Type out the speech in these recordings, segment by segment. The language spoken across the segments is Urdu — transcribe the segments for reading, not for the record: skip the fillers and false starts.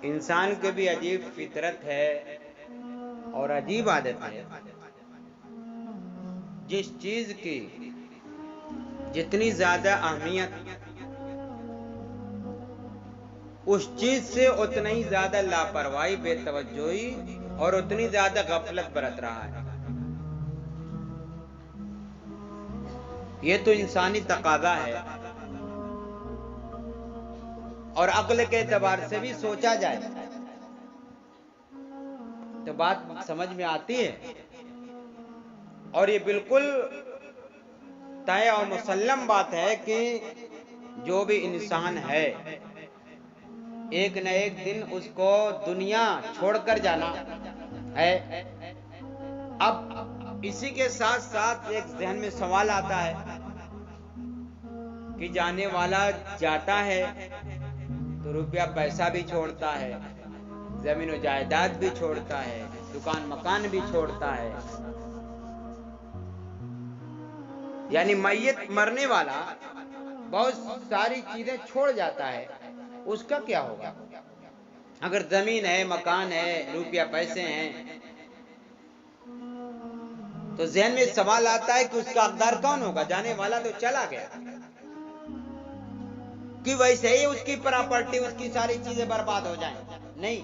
انسان کی بھی عجیب فطرت ہے اور عجیب عادت ہے. جس چیز کی جتنی زیادہ اہمیت اس چیز سے اتنا ہی زیادہ لاپرواہی، بے توجہی اور اتنی زیادہ غفلت برت رہا ہے. یہ تو انسانی تقاضا ہے، اور عقل کے اعتبار سے بھی سوچا جائے تو بات سمجھ میں آتی ہے. اور یہ بالکل طے اور مسلم بات ہے کہ جو بھی انسان ہے ایک نہ ایک دن اس کو دنیا چھوڑ کر جانا ہے. اب اسی کے ساتھ ساتھ ایک ذہن میں سوال آتا ہے کہ جانے والا جاتا ہے تو روپیہ پیسہ بھی چھوڑتا ہے، زمین و جائیداد بھی چھوڑتا ہے، دکان مکان بھی چھوڑتا ہے. یعنی میت مرنے والا بہت ساری چیزیں چھوڑ جاتا ہے. اس کا کیا ہوگا؟ اگر زمین ہے، مکان ہے، روپیہ پیسے ہیں، تو ذہن میں سوال آتا ہے کہ اس کا حقدار کون ہوگا؟ جانے والا تو چلا گیا کہ ویسے ہی اس کی پراپرٹی، اس کی ساری چیزیں برباد ہو جائیں. نہیں،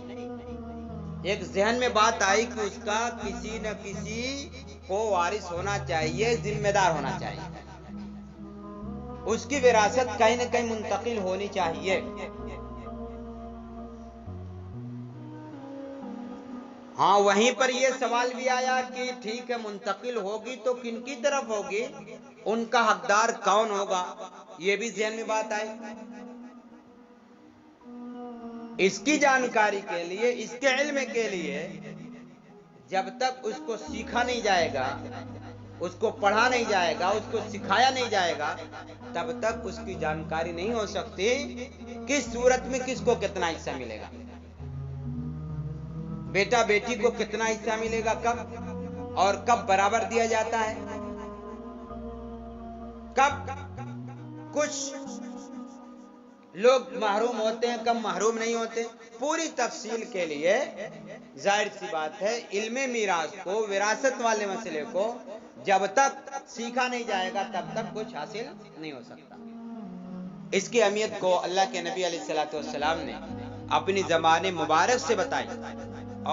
ایک ذہن میں بات آئی کہ اس کا کسی نہ کسی کو وارث ہونا چاہیے، ذمہ دار ہونا چاہیے، اس کی وراثت کہیں نہ کہیں منتقل ہونی چاہیے. ہاں، وہیں پر یہ سوال بھی آیا کہ ٹھیک ہے منتقل ہوگی تو کن کی طرف ہوگی، ان کا حقدار کون ہوگا؟ یہ بھی ذہن میں بات آئی. اس کی جانکاری کے لیے، اس کے علم کے لیے جب تک اس کو سیکھا نہیں جائے گا، اس کو پڑھا نہیں جائے گا، اس کو سکھایا نہیں جائے گا، تب تک اس کی جانکاری نہیں ہو سکتی کس صورت میں کس کو کتنا حصہ ملے گا. بیٹا بیٹی کو کتنا حصہ ملے گا، کب اور کب برابر دیا جاتا ہے، کب کچھ لوگ محروم ہوتے ہیں، کب محروم نہیں ہوتے. پوری تفصیل کے لیے ظاہر سی بات ہے علم میراث کو، وراثت والے مسئلے کو جب تک سیکھا نہیں جائے گا تب تک کچھ حاصل نہیں ہو سکتا. اس کی اہمیت کو اللہ کے نبی علیہ الصلوۃ والسلام نے اپنی زبان مبارک سے بتائی،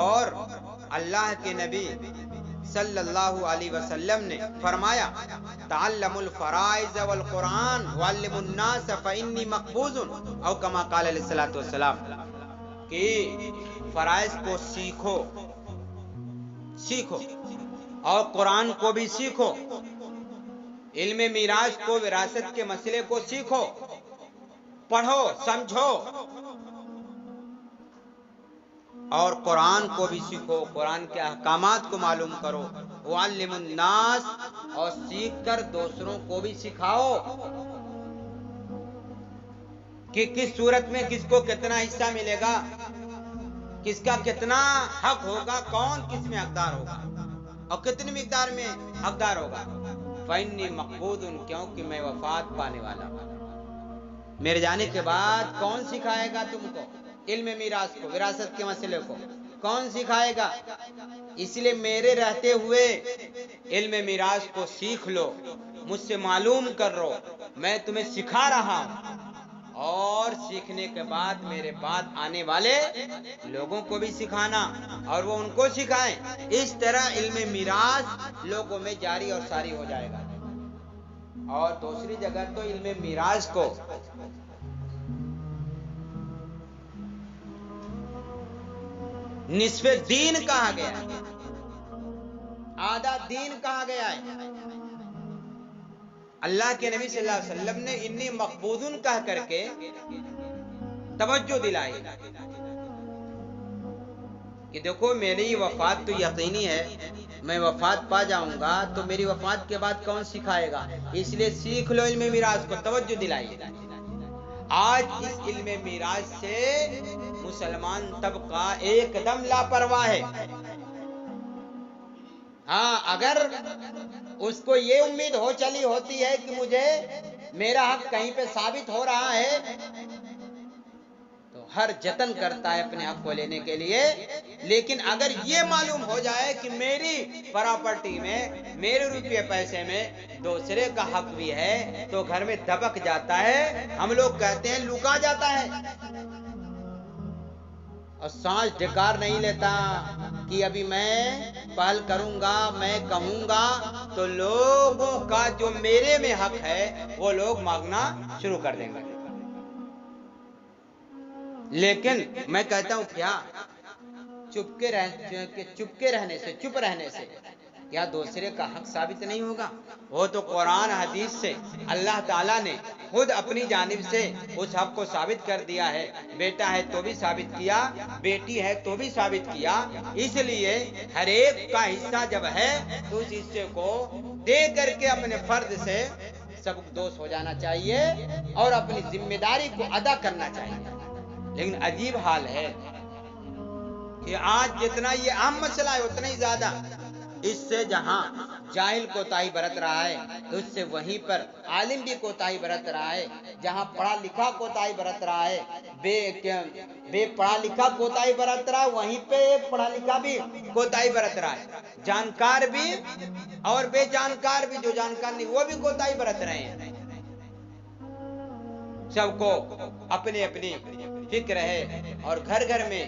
اور اللہ کے نبی صلی اللہ علیہ وسلم نے فرمایا تعلموا الفرائض والقرآن وعلموا الناس فإنی مقبوض، او کما قال علیہ الصلوۃ والسلام، کہ فرائض کو سیکھو اور قرآن کو بھی سیکھو، علم میراث کو، وراثت کے مسئلے کو سیکھو، پڑھو، سمجھو، اور قرآن کو بھی سیکھو، قرآن کے احکامات کو معلوم کرو. وعلموا الناس، اور سیکھ کر دوسروں کو بھی سکھاؤ کہ کس صورت میں کس کو کتنا حصہ ملے گا، کس کا کتنا حق ہوگا، کون کس میں حقدار ہوگا اور کتنی مقدار میں حقدار ہوگا. فإنی مقبوض، کیونکہ میں وفات پانے والا ہوں. میرے جانے کے بعد کون سکھائے گا تم کو علم میراث کو، وراثت کے مسئلے کو؟ کون سکھائے گا؟ اس لیے میرے رہتے ہوئے علم میراث کو سیکھ لو، مجھ سے معلوم کر لو، میں تمہیں سکھا رہا ہوں، اور سیکھنے کے بعد میرے بعد آنے والے لوگوں کو بھی سکھانا اور وہ ان کو سکھائیں. اس طرح علم میراث لوگوں میں جاری اور ساری ہو جائے گا. اور دوسری جگہ تو علم میراث کو نصف دین کہا گیا ہے، آدھا دین کہا گیا ہے. اللہ کے نبی صلی اللہ علیہ وسلم نے انی مقبوضن کہہ کر کے توجہ دلائی کہ دیکھو میری وفات تو یقینی ہے، میں وفات پا جاؤں گا تو میری وفات کے بعد کون سکھائے گا، اس لیے سیکھ لو علم میراث کو، توجہ دلائی. آج اس علم میراث سے مسلمان طبقہ ایک دم لاپرواہ ہے. ہاں، اگر اس کو یہ امید ہو چلی ہوتی ہے کہ مجھے میرا حق کہیں پہ ثابت ہو رہا ہے تو ہر جتن کرتا ہے اپنے حق کو لینے کے لیے، لیکن اگر یہ معلوم ہو جائے کہ میری پراپرٹی میں، میرے روپے پیسے میں دوسرے کا حق بھی ہے، تو گھر میں دبک جاتا ہے، ہم لوگ کہتے ہیں لکا جاتا ہے، اور سانس ڈکار نہیں لیتا کہ ابھی میں پہل کروں گا، میں کہوں گا تو لوگوں کا جو میرے میں حق ہے وہ لوگ مانگنا شروع کر دیں گے۔ لیکن میں کہتا ہوں کیا چپ رہنے سے کیا دوسرے کا حق ثابت نہیں ہوگا؟ وہ تو قرآن حدیث سے اللہ تعالیٰ نے خود اپنی جانب سے اس حق کو ثابت کر دیا ہے۔ بیٹا ہے تو بھی ثابت کیا، بیٹی ہے تو بھی ثابت کیا، اس لیے ہر ایک کا حصہ جب ہے تو اس حصے کو دے کر کے اپنے فرد سے سبکدوش ہو جانا چاہیے اور اپنی ذمہ داری کو ادا کرنا چاہیے۔ لیکن عجیب حال ہے کہ آج جتنا یہ عام مسئلہ ہے اتنا ہی زیادہ اس سے جہاں جاہل کوتاہی برت رہا ہے تو اس سے وہیں پر عالم بھی کوتاہی برت رہا ہے، جہاں پڑھا لکھا کوتاہی برت رہا ہے، بے پڑھا لکھا کوتاہی برت رہا ہے، وہیں پہ پڑھا لکھا بھی کوتاہی برت رہا ہے، جانکار بھی اور بے جانکار بھی، جو جانکار نہیں وہ بھی کوتاہی برت رہے ہیں۔ سب کو اپنی اپنی فکر ہے اور گھر گھر میں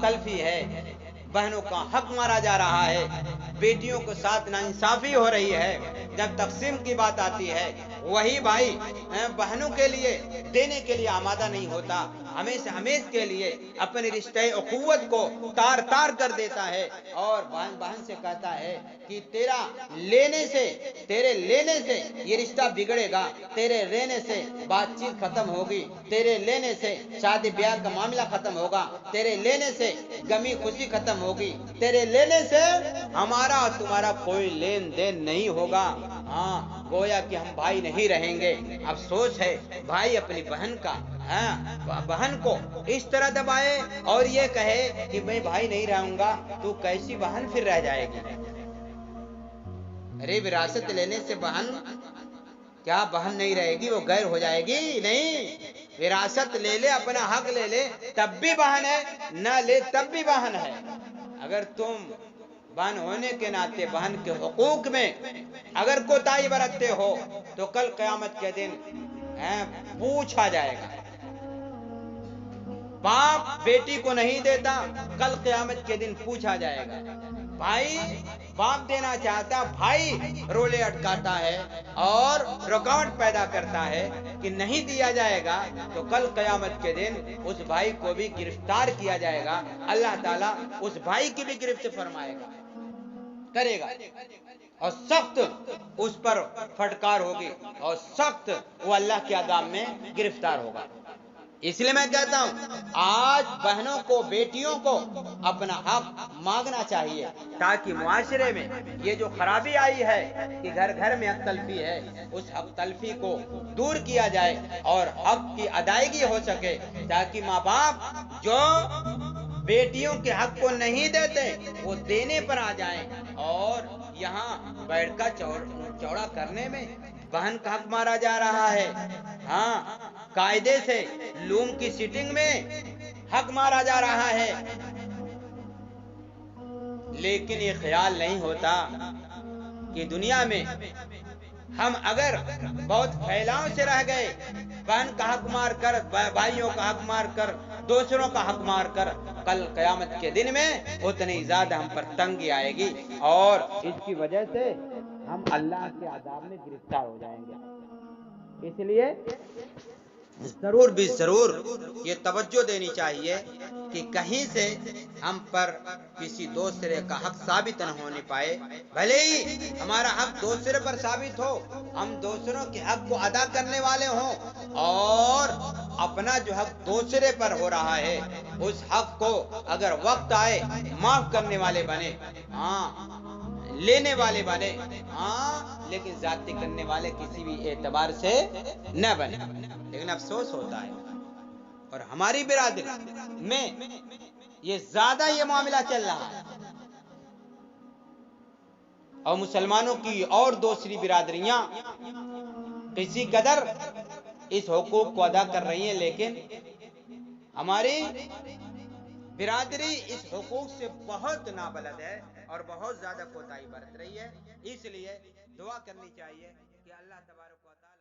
تلفی ہے، بہنوں کا حق مارا جا رہا ہے، بیٹیوں کو ساتھ ناانصافی ہو رہی ہے۔ جب تقسیم کی بات آتی ہے وہی بھائی بہنوں کے لیے دینے کے لیے آمادہ نہیں ہوتا، ہمیشہ کے لیے اپنے رشتہ اخوت کو تار تار کر دیتا ہے اور بہن سے کہتا ہے کہ تیرے لینے سے یہ رشتہ بگڑے گا، تیرے لینے سے بات چیت ختم ہوگی، تیرے لینے سے شادی بیاہ کا معاملہ ختم ہوگا، تیرے لینے سے غمی خوشی ختم ہوگی، تیرے لینے سے ہمارا اور تمہارا کوئی لین دین نہیں ہوگا، ہاں گویا کہ ہم بھائی نہیں رہیں گے۔ افسوس ہے بھائی اپنی بہن کو اس طرح دبائے اور یہ کہے کہ میں بھائی نہیں رہوں گا، تو کیسی بہن پھر رہ جائے گی؟ ارے وراثت لینے سے بہن کیا بہن نہیں رہے گی؟ وہ غیر ہو جائے گی؟ نہیں، وراثت لے لے، اپنا حق لے لے تب بھی بہن ہے، نہ لے تب بھی بہن ہے۔ اگر تم بہن ہونے کے ناطے بہن کے حقوق میں اگر کوتاہی برتتے ہو تو کل قیامت کے دن پوچھا جائے گا۔ باپ بیٹی کو نہیں دیتا، کل قیامت کے دن پوچھا جائے گا۔ بھائی باپ دینا چاہتا، بھائی رولے اٹکاتا ہے اور رکاوٹ پیدا کرتا ہے کہ نہیں دیا جائے گا، تو کل قیامت کے دن اس بھائی کو بھی گرفتار کیا جائے گا، اللہ تعالیٰ اس بھائی کی بھی گرفت فرمائے گا، کرے گا، اور سخت اس پر پھٹکار ہوگی اور سخت وہ اللہ کے عذاب میں گرفتار ہوگا۔ اس لیے میں کہتا ہوں آج بہنوں کو، بیٹیوں کو اپنا حق مانگنا چاہیے، تاکہ معاشرے میں یہ جو خرابی آئی ہے کہ گھر گھر میں حق تلفی ہے، اس حق تلفی کو دور کیا جائے اور حق کی ادائیگی ہو سکے، تاکہ ماں باپ جو بیٹیوں کے حق کو نہیں دیتے وہ دینے پر آ جائیں، اور یہاں بیٹھ کر چوڑا کرنے میں بہن کا حق مارا جا رہا ہے، ہاں قاعدے سے لوم کی سیٹنگ میں حق مارا جا رہا ہے، لیکن یہ خیال نہیں ہوتا کہ دنیا میں ہم اگر بہت پھیلاؤ سے رہ گئے، بہن کا حق مار کر، بھائیوں کا حق مار کر، دوسروں کا حق مار کر، کل قیامت کے دن میں اتنی زیادہ ہم پر تنگی آئے گی اور اس کی وجہ سے ہم اللہ کے عذاب میں گرفتار ہو جائیں گے۔ اس لیے ضرور بھی ضرور یہ توجہ دینی چاہیے کہ کہیں سے ہم پر کسی دوسرے کا حق ثابت نہ ہونے پائے، بھلے ہی ہمارا حق دوسرے پر ثابت ہو، ہم دوسروں کے حق کو ادا کرنے والے ہوں اور اپنا جو حق دوسرے پر ہو رہا ہے اس حق کو اگر وقت آئے معاف کرنے والے بنے، ہاں لینے والے بنے، ہاں لیکن زیادتی کرنے والے کسی بھی اعتبار سے نہ بنے۔ لیکن افسوس ہوتا ہے اور ہماری برادری میں یہ زیادہ یہ معاملہ چل رہا ہے، اور مسلمانوں کی اور دوسری برادریاں کسی قدر اس حقوق کو ادا کر رہی ہیں، لیکن ہماری برادری اس حقوق سے بہت نابلد ہے اور بہت زیادہ کوتاہی برت رہی ہے. اس لیے دعا کرنی چاہیے کہ اللہ تبارک و تعالی